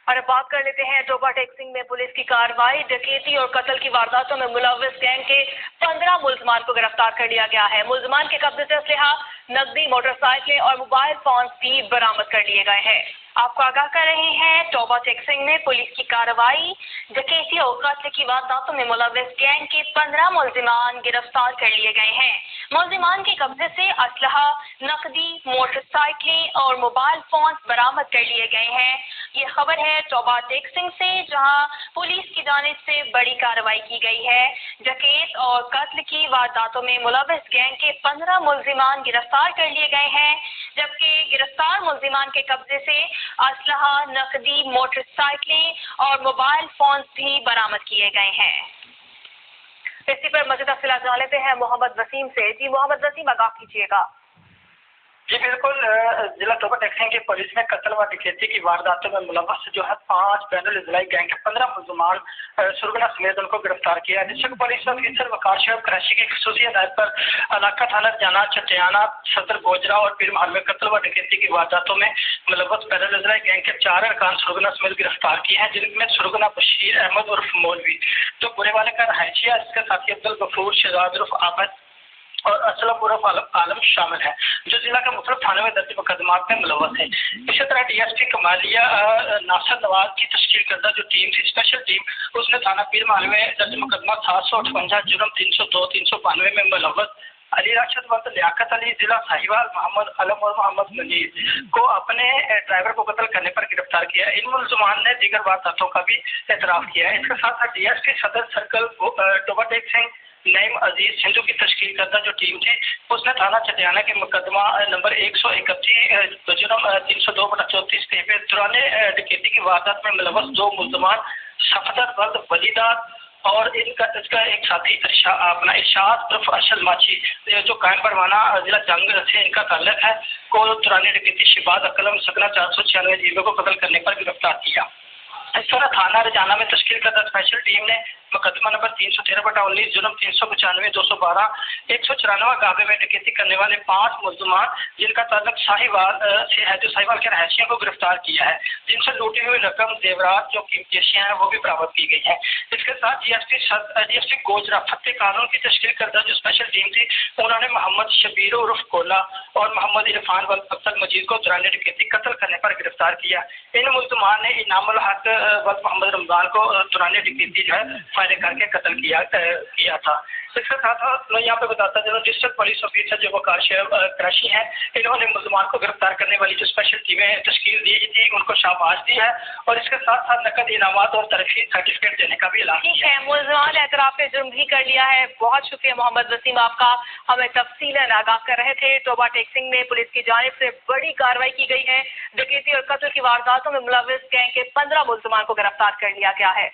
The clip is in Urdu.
اور اب بات کر لیتے ہیں ٹوبہ ٹیکسنگ میں پولیس کی کارروائی۔ ڈکیتی اور قتل کی وارداتوں میں ملوث گینگ کے 15 ملزمان کو گرفتار کر لیا گیا ہے۔ ملزمان کے قبضے سے اسلحہ، نقدی، موٹر سائیکلیں اور موبائل فونز بھی برآمد کر لیے گئے ہیں۔ آپ کو آگاہ کر رہے ہیں ٹوبہ ٹیکسنگ میں پولیس کی کارروائی۔ ڈکیتی اور قتل کی وارداتوں میں ملوث گینگ کے 15 ملزمان گرفتار کر لیے گئے ہیں۔ ملزمان کے قبضے سے اسلحہ، نقدی، موٹر سائیکلیں اور موبائل فونز برآمد کر لیے گئے ہیں۔ یہ خبر ہے ٹوبہ ٹیکسنگ سے، جہاں پولیس کی جانب سے بڑی کارروائی کی گئی ہے۔ ڈکیت اور قتل کی وارداتوں میں ملوث گینگ کے 15 ملزمان گرفتار کر لیے گئے ہیں، جبکہ گرفتار ملزمان کے قبضے سے اسلحہ، نقدی، موٹر سائیکلیں اور موبائل فونز بھی برآمد کیے گئے ہیں۔ اسی پر مزید تفصیلات جان لیتے ہیں محمد وسیم سے۔ جی محمد وسیم، آگاہ کیجیے گا۔ جی بالکل، ضلع ٹوبہ ٹیکسنگ کی پولیس نے قتل و ڈکیتی کی وارداتوں میں ملوث جو ہے 5 بین الاضلاعی گینگ کے 15 ملزمان سرغنہ سمیت ان کو گرفتار کیا ہے۔ ڈسٹرکٹ پولیس افیسر وقار شعیب کراچی کی خصوصی ہدایت پر علاقہ تھانہ جانا، چٹیانہ، صدر گوجرا اور پیر محل میں قتل و ڈکیتی کی وارداتوں میں ملوث بین الاضلاعی گینگ کے 4 ارکان سرغنہ سمیت گرفتار کیے ہیں، جن میں سرغنہ بشیر احمد عرف مولوی جو برے والے کا رہائشی ہے، اس کے ساتھی عبدالغفور شہزاد عرف عابد اور اسلم عرف عالم شامل ہیں، جو ضلع کے مختلف تھانوں میں درج مقدمات میں ملوث ہیں۔ اسی طرح ڈی ایس پی کمالیہ ناصر نواز کی تشکیل کردہ جو ٹیم تھی، اسپیشل ٹیم، اس نے تھانہ پیر محل میں درج مقدمہ 758 جرم 302 392 میں ملوث علی راشد وقت لیاقت علی ضلع ساہیوال، محمد علم اور محمد منیر کو اپنے ڈرائیور کو قتل کرنے پر گرفتار کیا۔ ان ملزمان نے دیگر وارداتوں کا بھی اعتراف کیا ہے۔ اس کے ساتھ ڈی ایس پی صدر سرکل ٹوبہ ٹیکسنگ نعیم عزیز سندھو کی تشکیل کردہ جو ٹیم تھی، اس نے تھانہ چٹیانہ کے مقدمہ نمبر 131 جرم 302/34 دوران ڈکیتی کی واردات میں ملوث 2 ملزمان صفدر ولد ولیداد اور اس کا ایک ساتھی اپنا ارشاد عرف ارشد ماچھی جو قائم پروانہ ضلع جنگ سے ان کا تعلق ہے، کو دوران ڈکیتی شباد اکلم سکنہ 496 جیلوں کو قتل کرنے پر گرفتار کیا۔ اس طرح تھانہ رجانہ میں تشکیل کردہ اسپیشل ٹیم نے مقدمہ نمبر 313/19 جرم 395 212 194 گابے میں ڈکیتی کرنے والے 5 ملزمان جن کا تعلق ساہیوال سے ہے، جو ساہیوال کے رہائشیوں کو گرفتار کیا ہے، جن سے لوٹی ہوئی رقم، زیورات، جو قیمتی اشیاء ہیں، وہ بھی برآمد کی گئی ہیں۔ اس کے ساتھ ڈی ایس پی گوجرا فتح قانون کی تشکیل کردہ جو اسپیشل ٹیم تھی، انہوں نے محمد شبیر عرف کولا اور محمد عرفان عبد المجید کو دوران ڈکیتی قتل کرنے پر گرفتار کیا۔ ان ملزمان نے انعام الحق وقت محمد رمضان کو دوران ڈکیتی جو ہے فائرنگ کر کے قتل کیا تھا۔ اس کے ساتھ میں یہاں پہ بتاتا چلوں، ڈسٹرکٹ پولیس افیسر جو وقار شعیب کراچی ہیں، انہوں نے ملزمان کو گرفتار کرنے والی جو اسپیشل ٹیمیں تشکیل دی تھی، ان کو شاباش دی ہے اور اس کے ساتھ ساتھ نقد انعامات اور ترقی سرٹیفکیٹ دینے کا بھی اعلان کیا ہے۔ ملزمان نے اعتراف جرم بھی کر لیا ہے۔ بہت شکریہ محمد وسیم، آپ کا ہمیں تفصیلاً آگاہ کر رہے تھے۔ ٹوبہ ٹیکسنگ میں پولیس کی جانب سے بڑی کارروائی کی گئی ہے۔ ڈکیتی اور قتل کی وارداتوں میں ملوث گینگ کے 15 ملزمان کو گرفتار کر لیا گیا ہے۔